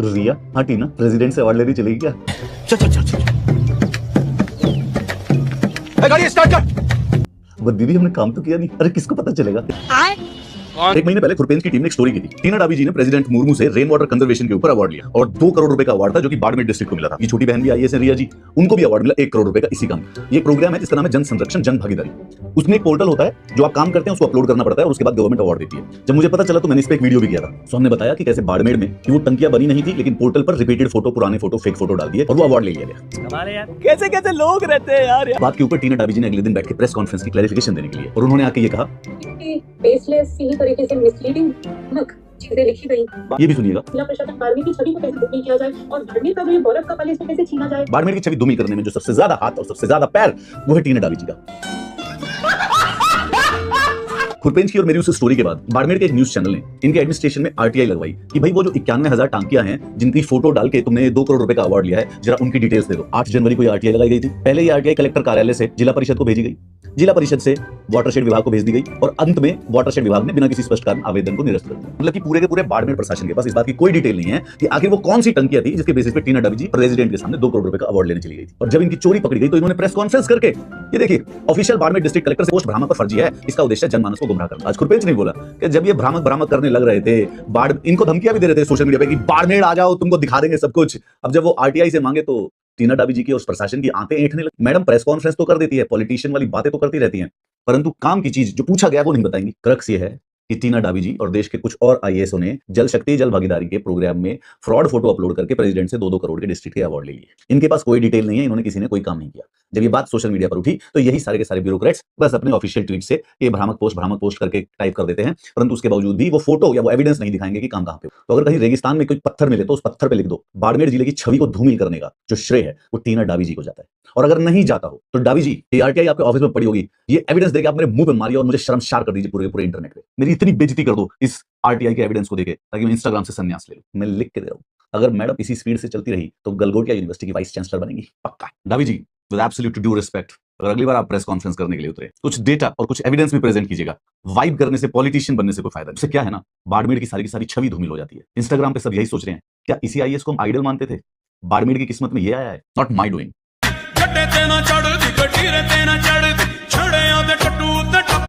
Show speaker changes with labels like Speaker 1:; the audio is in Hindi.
Speaker 1: रिया, हाँ टीना, प्रेसिडेंट से अवार्ड लेने चलेगी क्या?
Speaker 2: चल चल चल चल गाड़ी स्टार्ट कर।
Speaker 1: वो दीदी हमने काम तो किया नहीं, अरे किसको पता चलेगा? एक महीने पहले खुरपेंस की टीम ने एक स्टोरी की थी। टीना डाबी जी ने प्रेसिडेंट मुर्मू से रेन वाटर कंजर्वेशन के ऊपर अवार्ड लिया और 2 करोड़ रुपए का अवार्ड था जो कि बाड़मेर डिस्ट्रिक्ट को मिला था। ये छोटी बहन भी आईएएस है रिया जी, उनको भी अवार्ड मिला 1 करोड़ रुपए का इसी काम। ये प्रोग्राम है जिसका नाम है जन संरक्षण जन भागीदारी। उसमें एक पोर्टल होता है जो आप काम करते हैं उसको अपलोड करना पड़ता है और उसके बाद गवर्नमेंट अवार्ड देती है। जब मुझे पता चला तो मैंने इस पे एक वीडियो भी किया था। सो हमने बताया कि कैसे बाड़मेर में वो टंकियां बनी नहीं थी लेकिन पोर्टल पर रिपीटेड फोटो, पुराने फोटो, फेक फोटो डाल दिए और वो अवार्ड ले लिया गया।
Speaker 3: कमाल है यार, कैसे कैसे लोग रहते हैं यार।
Speaker 1: बात के ऊपर टीना डाबी जी ने अगले दिन बैठ के प्रेस कॉन्फ्रेंस की क्लैरिफिकेशन देने के लिए और उन्होंने आके ये कहा
Speaker 4: बेसलेस इसी तरीके से मिसलीडिंग चीजें लिखी गई।
Speaker 1: ये भी सुनिएगा,
Speaker 4: जिला प्रशासन बाड़मेर की छवि को कैसे बुकिंग किया जाए और बाड़मेर का जो ये गौरव का पल इसमें कैसे छीना जाए।
Speaker 1: बाड़मेर की छवि धूमिल करने में जो सबसे ज्यादा हाथ और सबसे ज्यादा पैर वो है टीना डाबी जी का। खुरपेंच की और मेरी उस स्टोरी के बाद बाड़मेर के एक न्यूज चैनल ने इनके एडमिनिस्ट्रेशन में आरटीआई लगवाई कि भाई वो जो 91,000 टांकियां हैं जिनकी फोटो डाल के तुमने 2 करोड़ रुपए का अवार्ड लिया है, जरा उनकी डिटेल्स दे दो। 8 जनवरी को आरटीआई लगाई गई थी। पहले ये आरटीआई कलेक्टर कार्यालय से जिला परिषद को भेजी गई, जिला परिषद से वाटरशेड विभाग को भेज दी गई और अंत में वाटरशेड विभाग ने बिना किसी स्पष्ट कारण आवेदन को निरस्त कर दिया। मतलब कि पूरे के पूरे बाड़मेर प्रशासन के पास इस बात की कोई डिटेल नहीं है कि आखिर वो कौन सी टंकियां थी जिसके बेसिस पे टीना डाबी जी प्रेसिडेंट के सामने 2 करोड़ रुपए का अवार्ड लेने चली गई थी। और जब इनकी चोरी पकड़ी गई तो इन्होंने प्रेस कॉन्फ्रेंस करके ये देखिए ऑफिशियल बाड़मेर डिस्ट्रिक्ट कलेक्टर से पोस्ट भ्रामक पर फर्जी है, इसका उद्देश्य जनमानस को गुमराह करना। आज खुरपेंच नहीं बोला कि जब ये भ्रामक करने लग रहे थे, इनको धमकियां भी दे रहे थे सोशल मीडिया पे कि बाड़मेर आ जाओ, तुमको दिखा देंगे सब कुछ। अब जब वो आरटीआई से मांगे तो टीना डाबी जी की और प्रशासन की आंखें ऐंठने लगी। मैडम प्रेस कॉन्फ्रेंस तो कर देती है, पॉलिटिशियन वाली बातें तो करती रहती हैं, परंतु काम की चीज जो पूछा गया वो नहीं बताएंगी। क्रक्स ये है कि टीना डाबी जी और देश के कुछ और आईएएसओ ने जल शक्ति जल भागीदारी के प्रोग्राम में फ्रॉड फोटो अपलोड करके प्रेसिडेंट से 2-2 करोड़ के डिस्ट्रिक्ट के अवार्ड ले लिए। इनके पास कोई डिटेल नहीं है, इन्होंने किसी ने कोई काम नहीं किया। जब ये बात सोशल मीडिया पर उठी तो यही सारे के सारे ब्यूरोक्रेट्स बस अपने ऑफिशियल ट्वीट से ये भ्रामक पोस्ट करके टाइप कर देते हैं, परंतु उसके बावजूद भी वो फोटो या वो एविडेंस नहीं दिखाएंगे कि काम कहां पे। तो अगर कहीं रेगिस्तान में कोई पत्थर मिले तो उस पत्थर पे लिख दो बाड़मेर जिले की छवि को धूमिल करने का जो श्रेय है वो टीना डाबी जी को जाता है। और अगर नहीं जाता हो तो डाबी जी ये आरटीआई आपके ऑफिस में पड़ी होगी, ये एविडेंस देके आप मेरे मुंह पे मारिए और मुझे शर्मसार कर दीजिए पूरे इंटरनेट पे। मेरी इतनी बेइज्जती कर दो इस आरटीआई के एविडेंस को देके ताकि मैं इंस्टाग्राम से संन्यास ले लूं। मैं लिख के दे रहा हूं, अगर मैडम इसी स्पीड से चलती रही तो गलगोटिया यूनिवर्सिटी की वाइस चांसलर बनेगी पक्का। डाबी जी विद एब्सोल्यूट ड्यू रिस्पेक्ट, अगर अगली बार आप प्रेस कॉन्फ्रेंस करने के लिए उतरे कुछ डेटा और कुछ एविडेंस भी प्रेजेंट कीजिएगा। वाइब करने से, पॉलिटिशियन बनने से कोई फायदा नहीं। उससे क्या है ना, बाड़मेर की सारी छवि धूमिल हो जाती है। इंस्टाग्राम पे सब यही सोच रहे हैं, क्या इसी आईएएस को हम आइडल मानते थे? बाड़मेर की किस्मत में ये आया है, नॉट माई डूइंग।